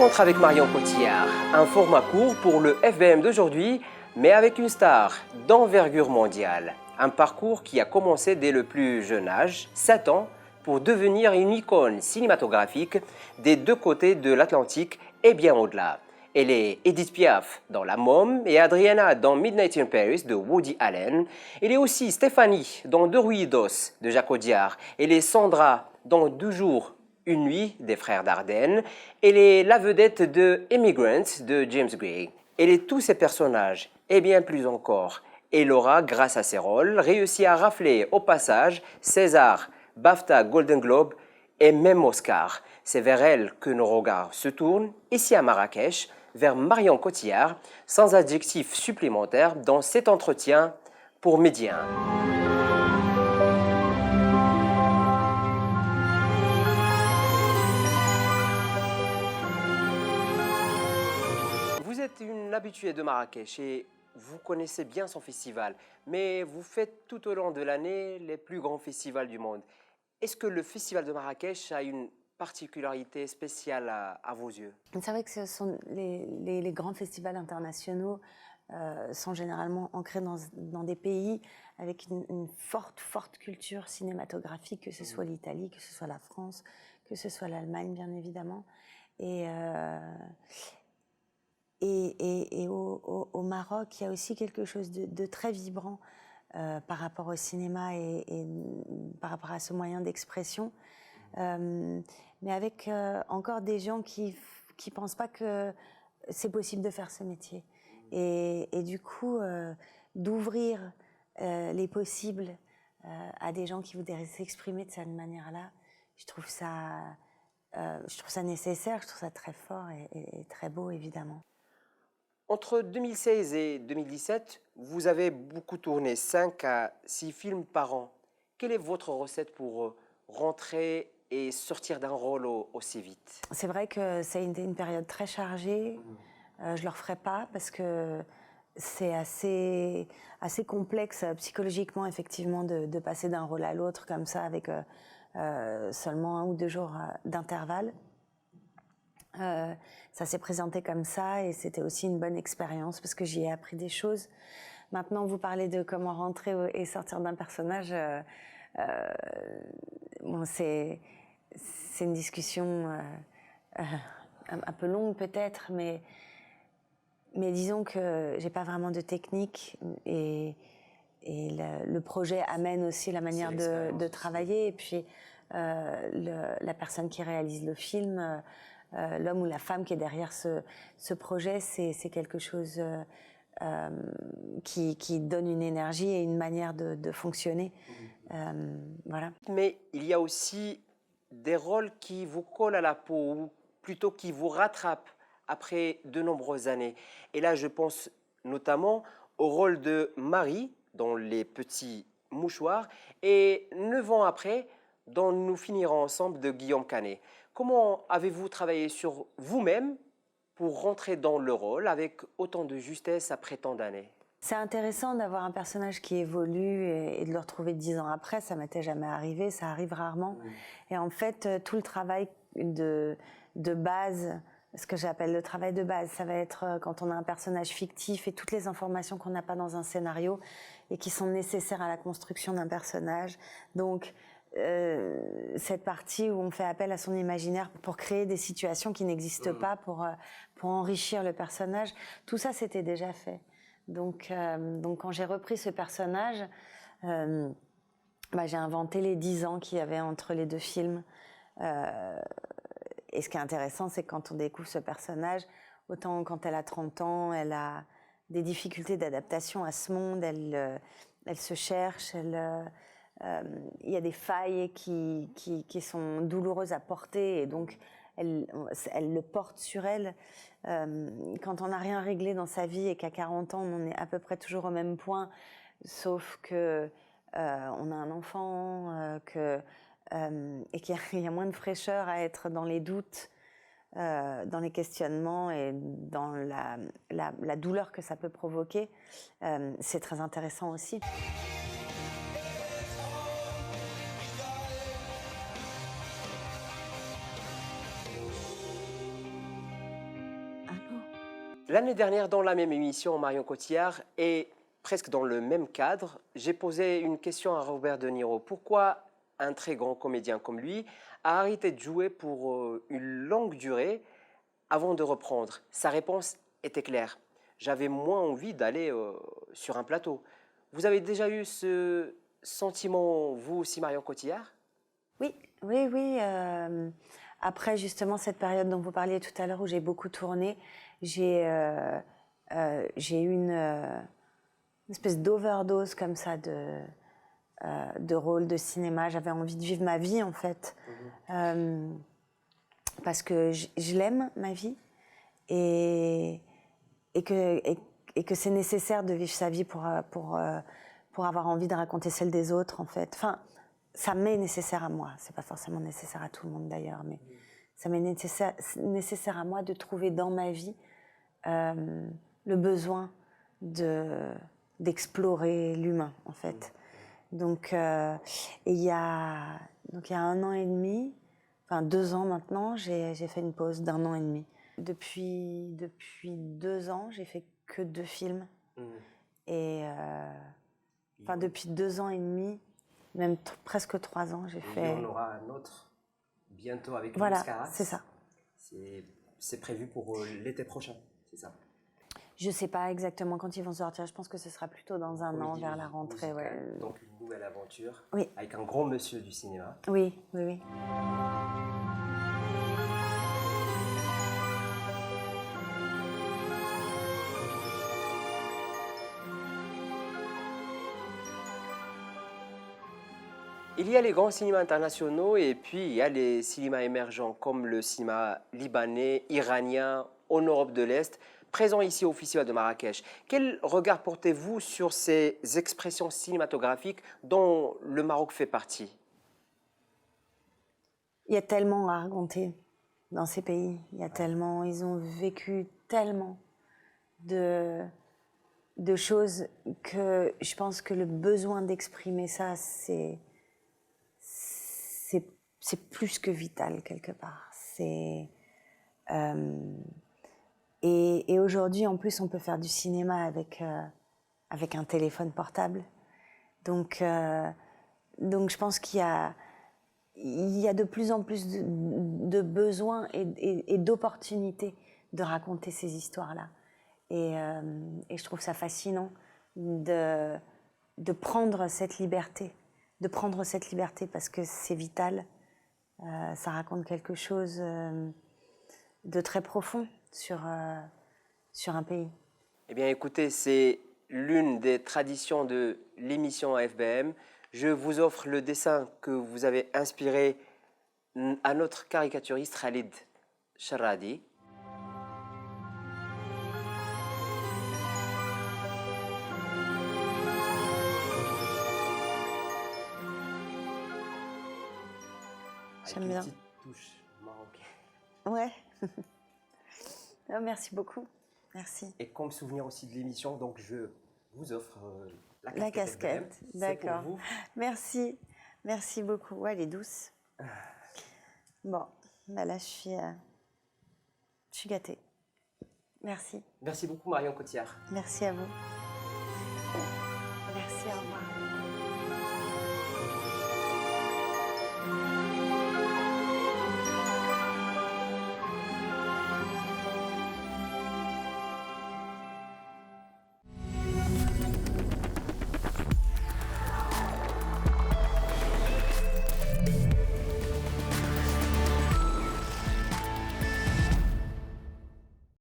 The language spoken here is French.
Rencontre avec Marion Cotillard, un format court pour le FBM d'aujourd'hui, mais avec une star d'envergure mondiale. Un parcours qui a commencé dès le plus jeune âge, 7 ans, pour devenir une icône cinématographique des deux côtés de l'Atlantique et bien au-delà. Elle est Edith Piaf dans La Môme et Adriana dans Midnight in Paris de Woody Allen. Elle est aussi Stéphanie dans Deux Ruidos de Jacques Audiard. Elle est Sandra dans Deux jours, une nuit des frères Dardenne. Elle est la vedette de Immigrant de James Gray. Elle est tous ces personnages et bien plus encore. Elle aura, grâce à ses rôles, réussi à rafler au passage César, BAFTA, Golden Globe et même Oscar. C'est vers elle que nos regards se tournent, ici à Marrakech, vers Marion Cotillard, sans adjectif supplémentaire dans cet entretien pour Médien. Vous êtes une habituée de Marrakech et vous connaissez bien son festival, mais vous faites tout au long de l'année les plus grands festivals du monde. Est-ce que le festival de Marrakech a une particularité spéciale à vos yeux? C'est vrai que ce sont les grands festivals internationaux sont généralement ancrés dans des pays avec une forte culture cinématographique, que ce soit l'Italie, que ce soit la France, que ce soit l'Allemagne, bien évidemment. Et au Maroc, il y a aussi quelque chose de très vibrant par rapport au cinéma et par rapport à ce moyen d'expression. Mais avec encore des gens qui pensent pas que c'est possible de faire ce métier. Et du coup, d'ouvrir les possibles à des gens qui voudraient s'exprimer de cette manière-là, je trouve ça nécessaire, je trouve ça très fort et très beau, évidemment. Entre 2016 et 2017, vous avez beaucoup tourné, 5 à 6 films par an. Quelle est votre recette pour rentrer et sortir d'un rôle aussi vite? C'est vrai que ça a été une période très chargée. Je ne le referai pas parce que c'est assez complexe psychologiquement, effectivement, de passer d'un rôle à l'autre comme ça avec seulement 1 ou 2 jours d'intervalle. Ça s'est présenté comme ça et c'était aussi une bonne expérience parce que j'y ai appris des choses. Maintenant, vous parlez de comment rentrer et sortir d'un personnage. Bon, c'est une discussion un peu longue peut-être, mais disons que j'ai pas vraiment de technique et le projet amène aussi la manière de travailler et puis la personne qui réalise le film, l'homme ou la femme qui est derrière ce projet, c'est quelque chose qui donne une énergie et une manière de fonctionner. Voilà. Mais il y a aussi des rôles qui vous collent à la peau, ou plutôt qui vous rattrapent après de nombreuses années. Et là, je pense notamment au rôle de Marie dans Les Petits Mouchoirs et 9 ans après, dans Nous finirons ensemble de Guillaume Canet. Comment avez-vous travaillé sur vous-même pour rentrer dans le rôle avec autant de justesse après tant d'années? C'est intéressant d'avoir un personnage qui évolue et de le retrouver 10 ans après. Ça m'était jamais arrivé, ça arrive rarement. Et en fait, tout le travail de base, ce que j'appelle le travail de base, ça va être quand on a un personnage fictif et toutes les informations qu'on n'a pas dans un scénario et qui sont nécessaires à la construction d'un personnage. Donc, cette partie où on fait appel à son imaginaire pour créer des situations qui n'existent pas, pour enrichir le personnage, tout ça, c'était déjà fait. Donc quand j'ai repris ce personnage, j'ai inventé les 10 ans qu'il y avait entre les 2 films. Et ce qui est intéressant, c'est que quand on découvre ce personnage, autant quand elle a 30 ans, elle a des difficultés d'adaptation à ce monde, elle se cherche, il y a des failles qui sont douloureuses à porter et donc elle le porte sur elle. Quand on n'a rien réglé dans sa vie et qu'à 40 ans, on est à peu près toujours au même point, sauf que on a un enfant, et qu'il y a moins de fraîcheur à être dans les doutes, dans les questionnements et dans la douleur que ça peut provoquer, c'est très intéressant aussi. L'année dernière, dans la même émission, Marion Cotillard, et presque dans le même cadre, j'ai posé une question à Robert De Niro. Pourquoi un très grand comédien comme lui a arrêté de jouer pour une longue durée avant de reprendre? Sa réponse était claire. J'avais moins envie d'aller sur un plateau. Vous avez déjà eu ce sentiment, vous aussi, Marion Cotillard? Oui, oui, oui. Après, justement, cette période dont vous parliez tout à l'heure où j'ai beaucoup tourné, j'ai eu une espèce d'overdose comme ça de rôles de cinéma. J'avais envie de vivre ma vie, en fait. Parce que je l'aime, ma vie, et que c'est nécessaire de vivre sa vie pour avoir envie de raconter celle des autres, en fait. Enfin, ça m'est nécessaire à moi. C'est pas forcément nécessaire à tout le monde, d'ailleurs, mais ça m'est nécessaire à moi de trouver dans ma vie le besoin d'explorer l'humain, en fait. Donc, il y a 1 an et demi, enfin 2 ans maintenant, j'ai fait une pause d'1 an et demi. Depuis 2 ans, j'ai fait que 2 films. Et enfin, depuis 2 ans et demi, même presque 3 ans, j'ai fait. Il y en aura un autre bientôt avec Voilà, Luis Carras. c'est ça. C'est prévu pour l'été prochain, c'est ça? Je ne sais pas exactement quand ils vont sortir. Je pense que ce sera plutôt dans un an, vers la rentrée. Ouais. Donc une nouvelle aventure, oui, avec un grand monsieur du cinéma. Oui, oui, oui. Il y a les grands cinémas internationaux et puis il y a les cinémas émergents comme le cinéma libanais, iranien, en Europe de l'Est, présents ici au Festival de Marrakech. Quel regard portez-vous sur ces expressions cinématographiques dont le Maroc fait partie? Il y a tellement à raconter dans ces pays. Il y a tellement, ils ont vécu tellement de choses que je pense que le besoin d'exprimer ça, c'est plus que vital quelque part. Et aujourd'hui, en plus, on peut faire du cinéma avec un téléphone portable. Donc je pense qu'il y a de plus en plus de besoins et d'opportunités de raconter ces histoires-là. Et je trouve ça fascinant de prendre cette liberté. De prendre cette liberté parce que c'est vital. Ça raconte quelque chose de très profond sur un pays. Eh bien, écoutez, c'est l'une des traditions de l'émission FBM. Je vous offre le dessin que vous avez inspiré à notre caricaturiste Khalid Charradi. J'aime bien. Une petite touche marocaine. Ouais. Oh, merci beaucoup. Merci. Et comme souvenir aussi de l'émission, donc je vous offre la casquette. D'accord. Pour vous. Merci. Merci beaucoup. Ouais, elle est douce. Bon, bah là, je suis gâtée. Merci. Merci beaucoup, Marion Cotillard. Merci à vous. Merci, au revoir.